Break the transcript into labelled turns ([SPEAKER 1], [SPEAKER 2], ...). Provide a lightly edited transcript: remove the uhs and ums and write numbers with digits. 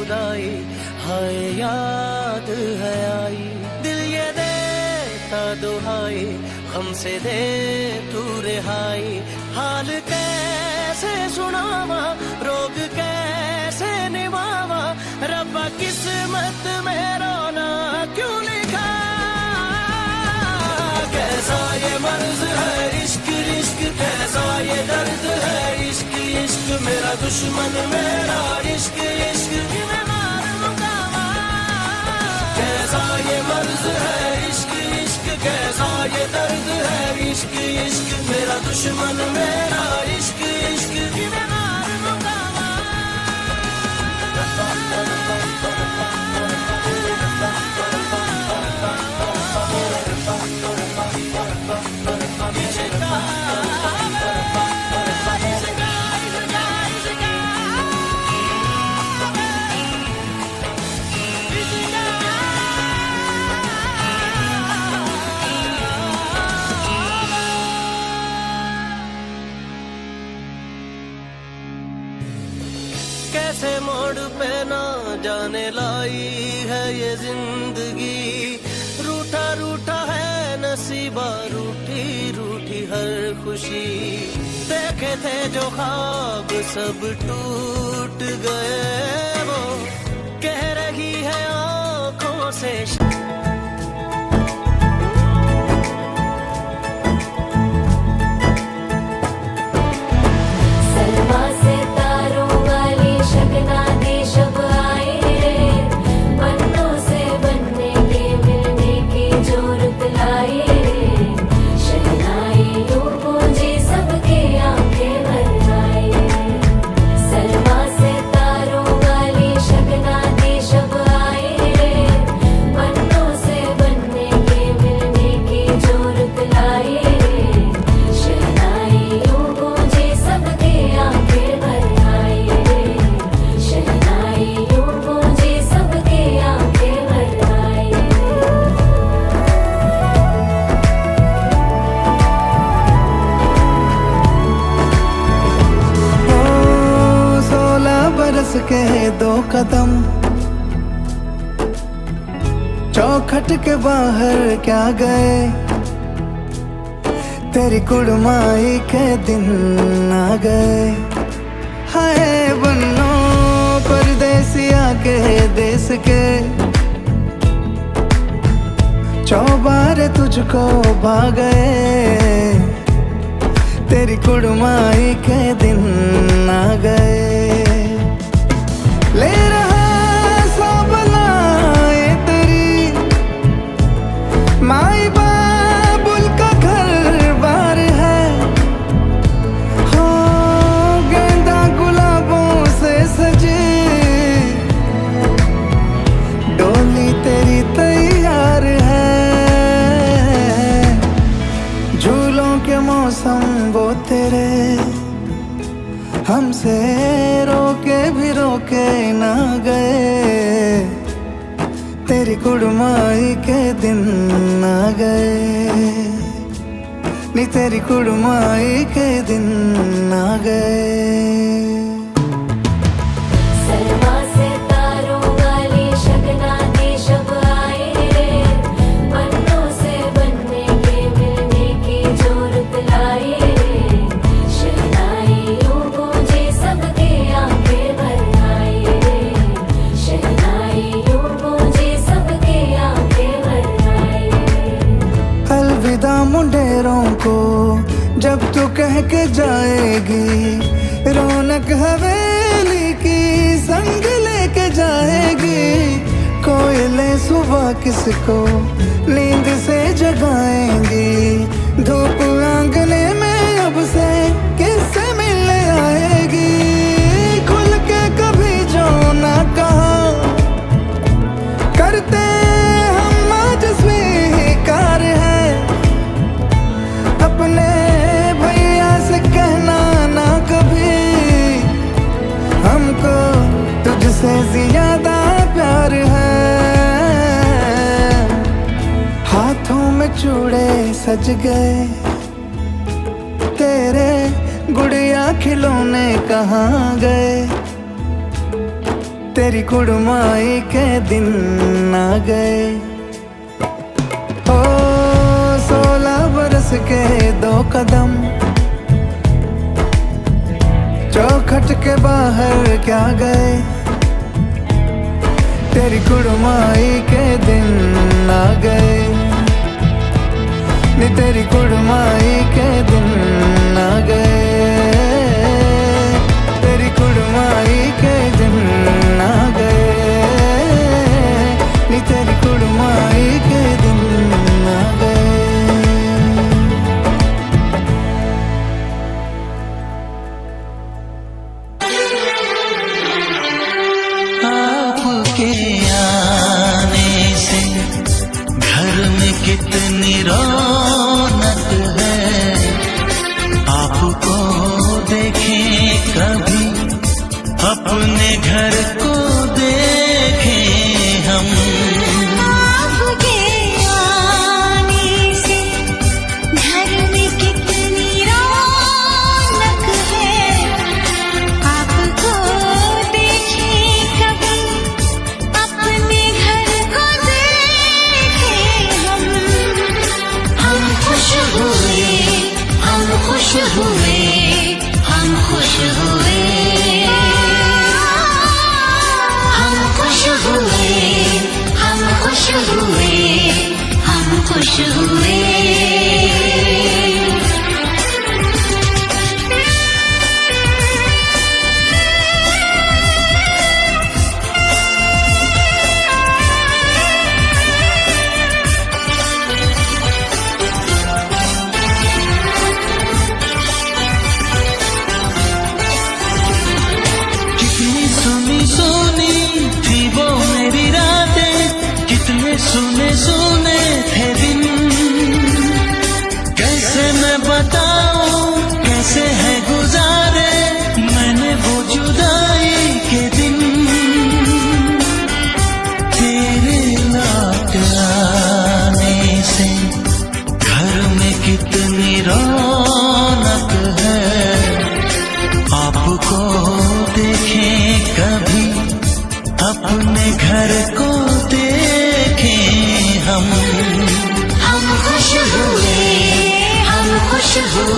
[SPEAKER 1] जुदाई, हाय याद है आई। दिल ये देता दुहाई, हमसे दे तू रिहाई। हाल कैसे सुनावा, रोग कैसे निभावा, रब्बा किस्मत में रोना क्यों लिखा। कैसा ये मर्ज है इश्क इश्क, कैसा ये दर्द है इश्क इश्क। मेरा दुश्मन मेरा इश्क इश्क, मैं मार लूंगा। कैसा ये मर्ज है इश्क इश्क, कैसा ये दर्द है इश्क इश्क। मेरा दुश्मन मेरा इश्क इश्क, मैं मार लूंगा। कैसे मोड़ पे ना जाने लाई है ये जिंदगी। रूठा रूठा है नसीबा, रूठी रूठी हर खुशी। देखे थे जो ख्वाब सब टूट गए, वो कह रही है आंखों से।
[SPEAKER 2] के दो कदम चौखट के बाहर क्या गए। तेरी कुड़माई के दिन आ गए। हाय बन्नो परदेसिया के देश के, चौबारे तुझको भा गए। तेरी कुड़माई के दिन आ गए। ले रहा सब लाए तेरी माई बाबुल का घर बार है। हो गेंदा गुलाबों से सजी डोली तेरी तैयार है। झूलों के मौसम वो तेरे, हमसे रोके भी रोके ना गए। तेरी कुड़माई के दिन आ गए, नी तेरी कुड़माई के दिन आ गए। मुंडेरों को जब तू कह के जाएगी, रौनक हवेली की संग लेके जाएगी। कोयले सुबह किसको नींद से जगाएंगी। धूप आंगने में अब से किससे मिलने आएगी। खुल के कभी जो ना कहा करते हम आज स्वीकार है। अपने भैया से कहना ना कभी, हमको तुझसे ज्यादा प्यार है। हाथों में चूड़े सज गए, तेरे गुड़िया खिलौने कहाँ गए। तेरी कुड़माई के दिन आ गए। ओ 16 बरस के 2 कदम चौखट के बाहर क्या गए। तेरी कुड़माई के दिन आ गए नी, तेरी कुड़माई के दिन आ गए। तेरी कुड़माई के दिन आ गए नी, तेरी कुड़माई के दिन आ गए।
[SPEAKER 1] आपके आने से घर में कितनी रौनक है, आपको देखें कभी अपने घर को देखें हम।
[SPEAKER 3] आपके आने से घर में कितनी रौनक है, आपको देखें कभी अपने घर को देखें हम। हम खुश हुए, हम खुश हुए, हम खुश हुए, हम खुश हुए, हम खुश हुए, हम खुश हुए।
[SPEAKER 1] कितनी सुनी सुनी थी वो मेरी रातें, कितने सुने सुने थे दिन। कैसे मैं बताऊं कैसे है गुजारे मैंने वो जुदाई के दिन। तेरे लौट आने से घर में कितनी रौनक है, आपको देखें कभी अपने घर को देखें हम।
[SPEAKER 3] हम खुश हुए, हम खुश हुए।